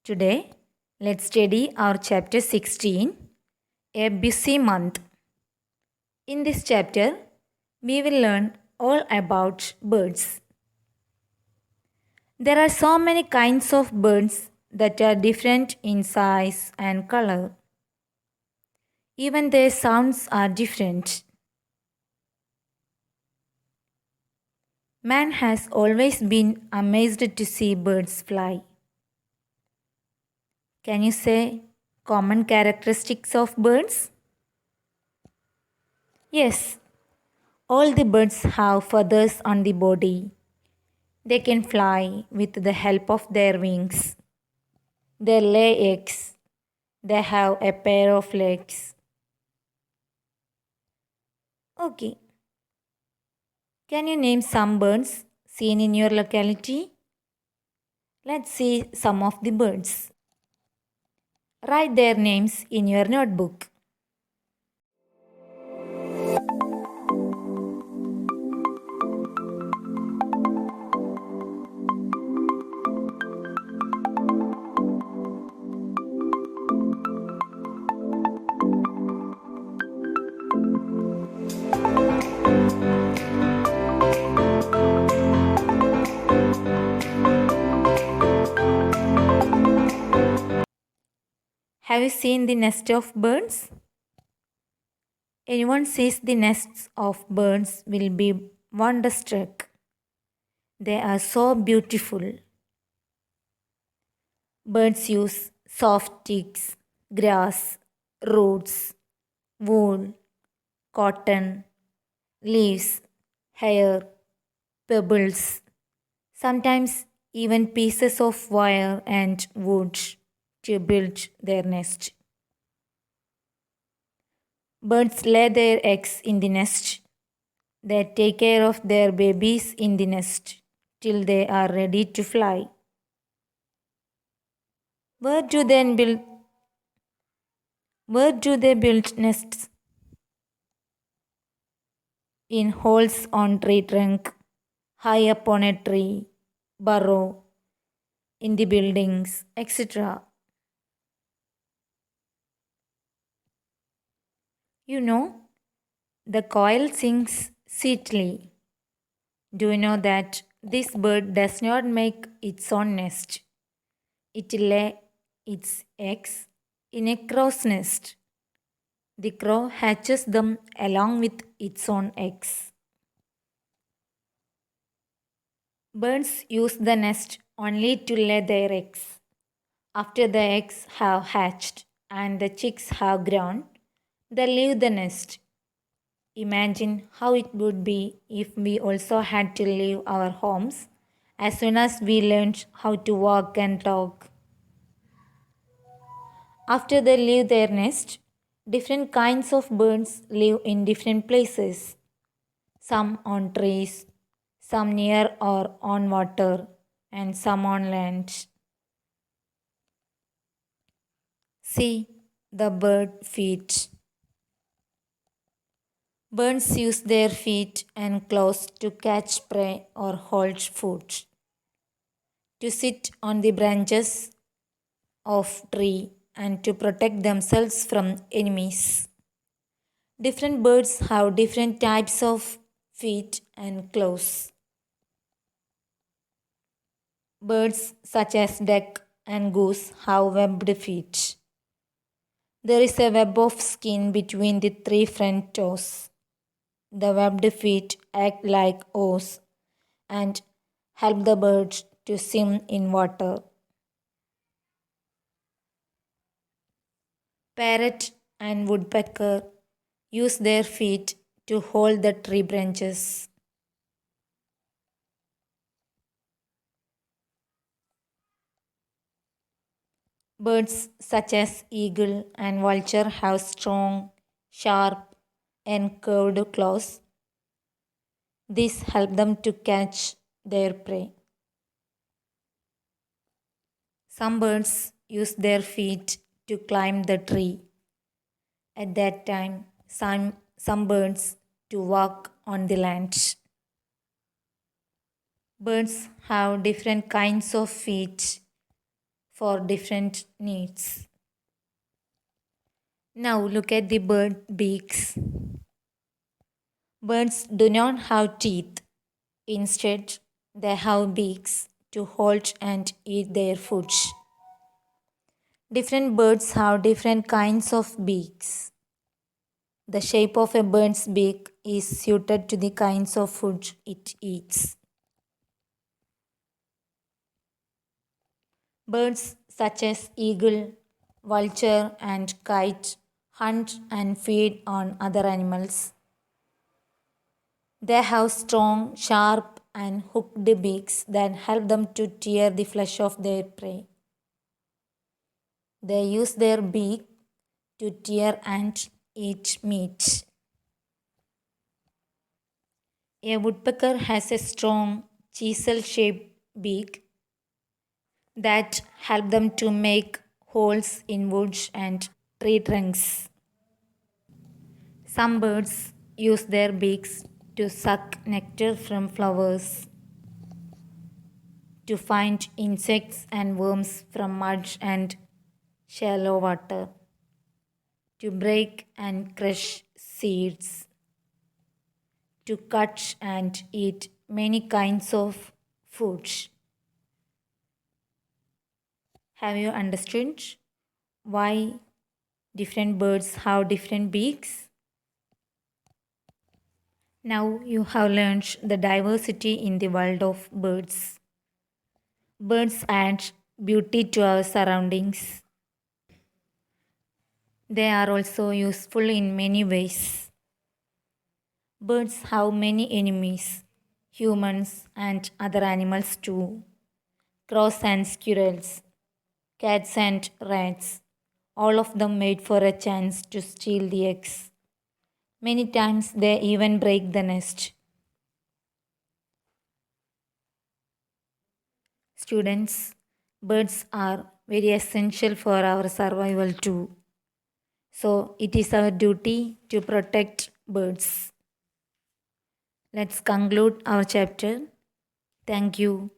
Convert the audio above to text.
Today, let's study our chapter 16, A Busy Month. In this chapter, we will learn all about birds. There are so many kinds of birds that are different in size and color. Even their sounds are different. Man has always been amazed to see birds fly. Can you say common characteristics of birds? Yes, all the birds have feathers on the body. They can fly with the help of their wings. They lay eggs. They have a pair of legs. Okay. Can you name some birds seen in your locality? Let's see some of the birds. Write their names in your notebook. Have you seen the nest of birds? Anyone sees the nests of birds will be wonderstruck. They are so beautiful. Birds use soft twigs, grass, roots, wool, cotton, leaves, hair, pebbles, sometimes even pieces of wire and wood to build their nest. Birds lay their eggs in the nest. They take care of their babies in the nest till they are ready to fly. Where do they build nests? In holes on tree trunk, high up on a tree, burrow, in the buildings, etc. You know, the quail sings sweetly. Do you know that this bird does not make its own nest? It lays its eggs in a crow's nest. The crow hatches them along with its own eggs. Birds use the nest only to lay their eggs. After the eggs have hatched and the chicks have grown, they leave the nest. Imagine how it would be if we also had to leave our homes as soon as we learned how to walk and talk. After they leave their nest, different kinds of birds live in different places. Some on trees, some near or on water, and some on land. See the bird feet. Birds use their feet and claws to catch prey or hold food. To sit on the branches of tree and to protect themselves from enemies. Different birds have different types of feet and claws. Birds such as duck and goose have webbed feet. There is a web of skin between the three front toes. The webbed feet act like oars and help the bird to swim in water. Parrot and woodpecker use their feet to hold the tree branches. Birds such as eagle and vulture have strong, sharp, and curved claws. These help them to catch their prey. Some birds use their feet to climb the tree. At that time, some birds to walk on the land. Birds have different kinds of feet for different needs. Now look at the bird beaks. Birds do not have teeth. Instead, they have beaks to hold and eat their food. Different birds have different kinds of beaks. The shape of a bird's beak is suited to the kinds of food it eats. Birds such as eagle, vulture, and kite hunt and feed on other animals. They have strong, sharp, and hooked beaks that help them to tear the flesh of their prey. They use their beak to tear and eat meat. A woodpecker has a strong, chisel-shaped beak that help them to make holes in wood and tree trunks. Some birds use their beaks to suck nectar from flowers, to find insects and worms from mud and shallow water, to break and crush seeds, to cut and eat many kinds of foods. Have you understood why different birds have different beaks? Now you have learned the diversity in the world of birds. Birds add beauty to our surroundings. They are also useful in many ways. Birds have many enemies, humans and other animals too. Crows and squirrels, cats and rats, all of them wait for a chance to steal the eggs. Many times they even break the nest. Students, birds are very essential for our survival too. So it is our duty to protect birds. Let's conclude our chapter. Thank you.